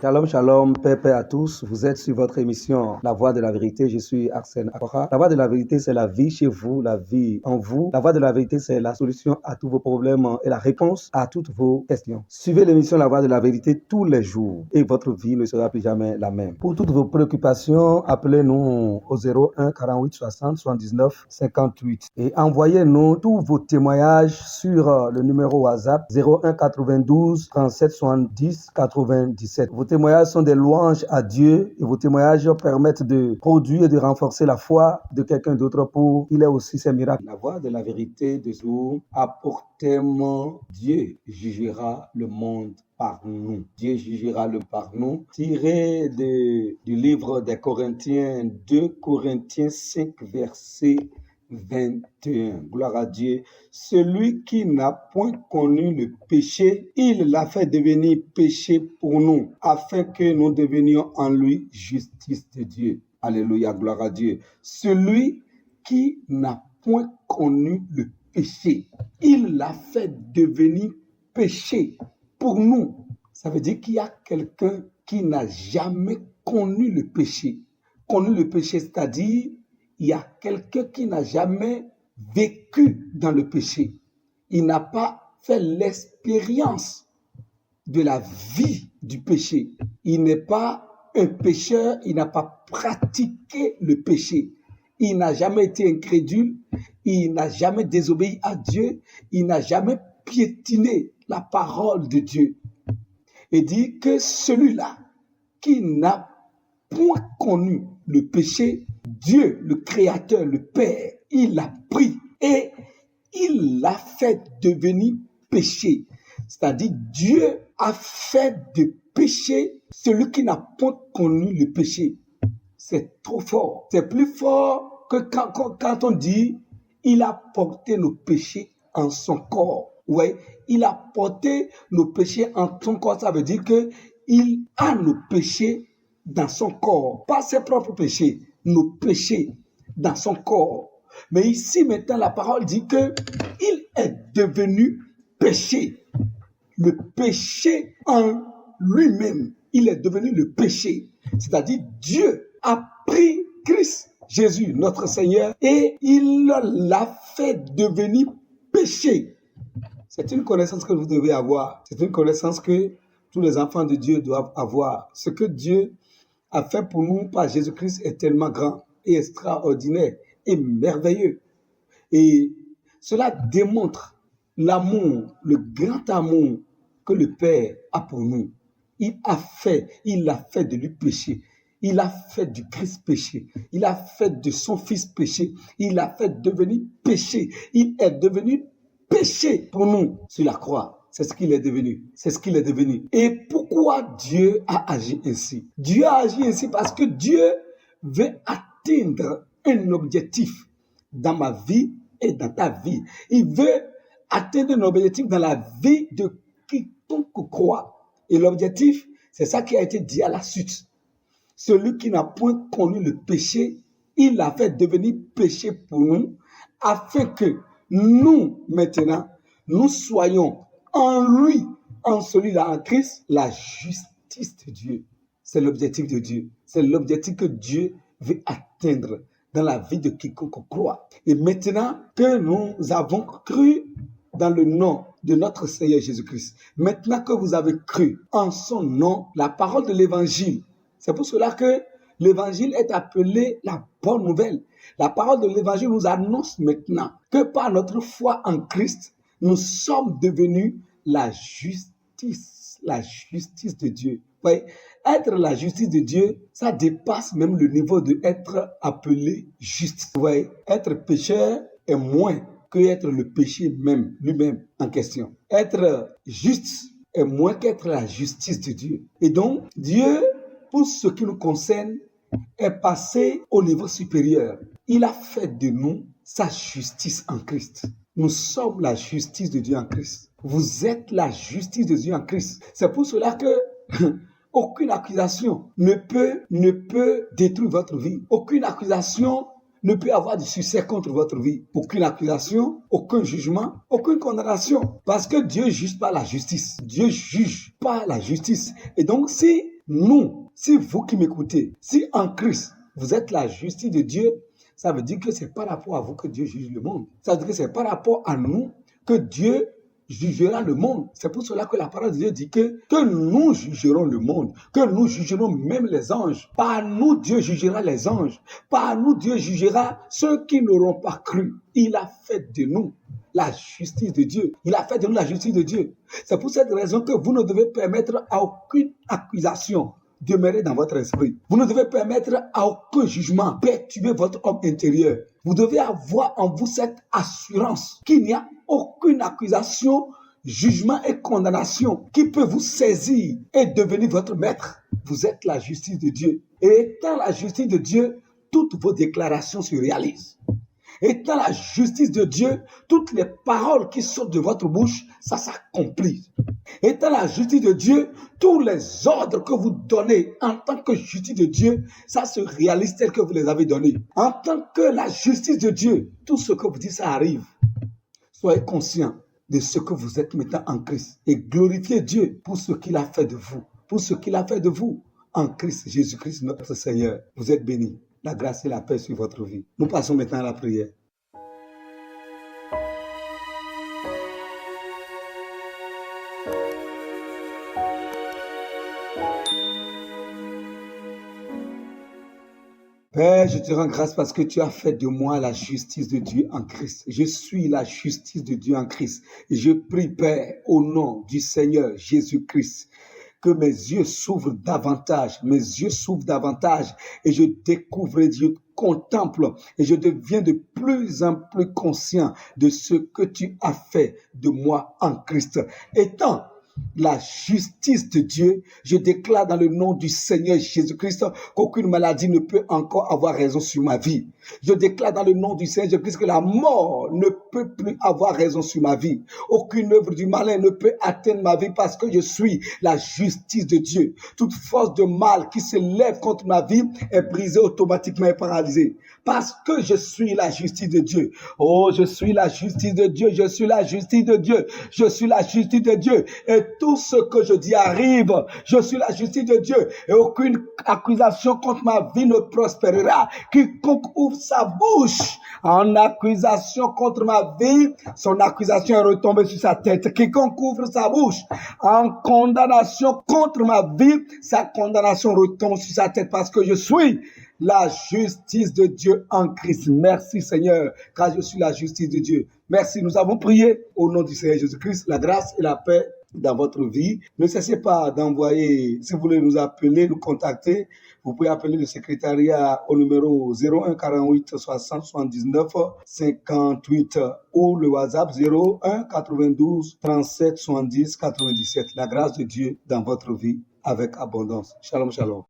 Shalom, shalom, paix à tous. Vous êtes sur votre émission La Voix de la Vérité. Je suis Arsène Akora. La Voix de la Vérité, c'est la vie chez vous, la vie en vous. La Voix de la Vérité, c'est la solution à tous vos problèmes et la réponse à toutes vos questions. Suivez l'émission La Voix de la Vérité tous les jours et votre vie ne sera plus jamais la même. Pour toutes vos préoccupations, appelez-nous au 01 48 60 79 58 et envoyez-nous tous vos témoignages sur le numéro WhatsApp 01 92 37 70 97. Vos témoignages sont des louanges à Dieu et vos témoignages permettent de produire et de renforcer la foi de quelqu'un d'autre pour qu'il ait aussi ses miracles. La voix de la vérité de jour, apportez-moi, Dieu jugera le monde par nous. Dieu jugera le par nous. Tiré du livre des Corinthiens, 2 Corinthiens 5, verset 21. Gloire à Dieu. Celui qui n'a point connu le péché, il l'a fait devenir péché pour nous, afin que nous devenions en lui justice de Dieu. Alléluia, gloire à Dieu. Celui qui n'a point connu le péché, il l'a fait devenir péché pour nous. Ça veut dire qu'il y a quelqu'un qui n'a jamais connu le péché. Connu le péché, c'est-à-dire il y a quelqu'un qui n'a jamais vécu dans le péché. Il n'a pas fait l'expérience de la vie du péché. Il n'est pas un pécheur, il n'a pas pratiqué le péché. Il n'a jamais été incrédule, il n'a jamais désobéi à Dieu, il n'a jamais piétiné la parole de Dieu. Et dit que celui-là qui n'a point connu le péché, Dieu, le Créateur, le Père, il l'a pris et il l'a fait devenir péché. C'est-à-dire, Dieu a fait de péché celui qui n'a point connu le péché. C'est trop fort. C'est plus fort que quand on dit il a porté nos péchés en son corps. Ouais, il a porté nos péchés en son corps. Ça veut dire que il a nos péchés dans son corps, pas ses propres péchés, nos péchés dans son corps. Mais ici maintenant la parole dit que il est devenu péché. Le péché en lui-même, il est devenu le péché. C'est-à-dire Dieu a pris Christ Jésus, notre Seigneur, et il l'a fait devenir péché. C'est une connaissance que vous devez avoir. C'est une connaissance que tous les enfants de Dieu doivent avoir. Ce que Dieu a fait pour nous par Jésus-Christ est tellement grand et extraordinaire et merveilleux. Et cela démontre l'amour, le grand amour que le Père a pour nous. Il l'a fait de lui péché. Il a fait du Christ péché. Il a fait de son Fils péché. Il l'a fait devenir péché. Il est devenu péché pour nous sur la croix. C'est ce qu'il est devenu. C'est ce qu'il est devenu. Et pourquoi Dieu a agi ainsi? Dieu a agi ainsi parce que Dieu veut atteindre un objectif dans ma vie et dans ta vie. Il veut atteindre un objectif dans la vie de quiconque croit. Et l'objectif, c'est ça qui a été dit à la suite. Celui qui n'a point connu le péché, il l'a fait devenir péché pour nous, afin que nous, maintenant, nous soyons en lui, en celui-là, en Christ, la justice de Dieu. C'est l'objectif de Dieu. C'est l'objectif que Dieu veut atteindre dans la vie de quiconque croit. Et maintenant que nous avons cru dans le nom de notre Seigneur Jésus-Christ, maintenant que vous avez cru en son nom, la parole de l'évangile, c'est pour cela que l'évangile est appelé la bonne nouvelle. La parole de l'évangile nous annonce maintenant que par notre foi en Christ, nous sommes devenus la justice de Dieu. Oui, être la justice de Dieu, ça dépasse même le niveau de être appelé juste. Oui, être pécheur est moins que être le péché même, lui-même en question. Être juste est moins qu'être la justice de Dieu. Et donc, Dieu, pour ce qui nous concerne, est passé au niveau supérieur. Il a fait de nous sa justice en Christ. Nous sommes la justice de Dieu en Christ. Vous êtes la justice de Dieu en Christ. C'est pour cela que aucune accusation ne peut détruire votre vie. Aucune accusation ne peut avoir de succès contre votre vie. Aucune accusation, aucun jugement, aucune condamnation. Parce que Dieu juge par la justice. Dieu juge par la justice. Et donc, si nous, si vous qui m'écoutez, si en Christ, vous êtes la justice de Dieu, ça veut dire que c'est par rapport à vous que Dieu juge le monde. Ça veut dire que c'est par rapport à nous que Dieu jugera le monde. C'est pour cela que la parole de Dieu dit que nous jugerons le monde, que nous jugerons même les anges. Par nous, Dieu jugera les anges. Par nous, Dieu jugera ceux qui n'auront pas cru. Il a fait de nous la justice de Dieu. Il a fait de nous la justice de Dieu. C'est pour cette raison que vous ne devez permettre à aucune accusation demeurer dans votre esprit. Vous ne devez permettre à aucun jugement perturber votre homme intérieur. Vous devez avoir en vous cette assurance qu'il n'y a aucune accusation, jugement et condamnation qui peut vous saisir et devenir votre maître. Vous êtes la justice de Dieu. Et étant la justice de Dieu, toutes vos déclarations se réalisent. Étant la justice de Dieu, toutes les paroles qui sortent de votre bouche, ça s'accomplit. Étant la justice de Dieu, tous les ordres que vous donnez en tant que justice de Dieu, ça se réalise tel que vous les avez donnés. En tant que la justice de Dieu, tout ce que vous dites, ça arrive. Soyez conscients de ce que vous êtes maintenant en Christ et glorifiez Dieu pour ce qu'il a fait de vous. Pour ce qu'il a fait de vous en Christ, Jésus-Christ, notre Seigneur. Vous êtes bénis. La grâce et la paix sur votre vie. Nous passons maintenant à la prière. Père, je te rends grâce parce que tu as fait de moi la justice de Dieu en Christ. Je suis la justice de Dieu en Christ. Et je prie, Père, au nom du Seigneur Jésus-Christ, que mes yeux s'ouvrent davantage, et je découvre, je contemple et je deviens de plus en plus conscient de ce que tu as fait de moi en Christ. Étant la justice de Dieu, je déclare dans le nom du Seigneur Jésus-Christ qu'aucune maladie ne peut encore avoir raison sur ma vie. Je déclare dans le nom du Seigneur Jésus-Christ que la mort ne peut plus avoir raison sur ma vie. Aucune œuvre du malin ne peut atteindre ma vie parce que je suis la justice de Dieu. Toute force de mal qui se lève contre ma vie est brisée automatiquement et paralysée. Parce que je suis la justice de Dieu. Oh, je suis la justice de Dieu. Je suis la justice de Dieu. Je suis la justice de Dieu. Et tout ce que je dis arrive. Je suis la justice de Dieu. Et aucune accusation contre ma vie ne prospérera. Quiconque ouvre sa bouche en accusation contre ma vie, son accusation est retombée sur sa tête. Quiconque ouvre sa bouche en condamnation contre ma vie, sa condamnation retombe sur sa tête parce que je suis la justice de Dieu en Christ. Merci Seigneur, car je suis la justice de Dieu. Merci, nous avons prié au nom du Seigneur Jésus-Christ, la grâce et la paix dans votre vie. Ne cessez pas d'envoyer, si vous voulez nous appeler, nous contacter, vous pouvez appeler le secrétariat au numéro 01 48 60 79 58 ou le WhatsApp 01 92 37 70 97. La grâce de Dieu dans votre vie avec abondance. Shalom, shalom.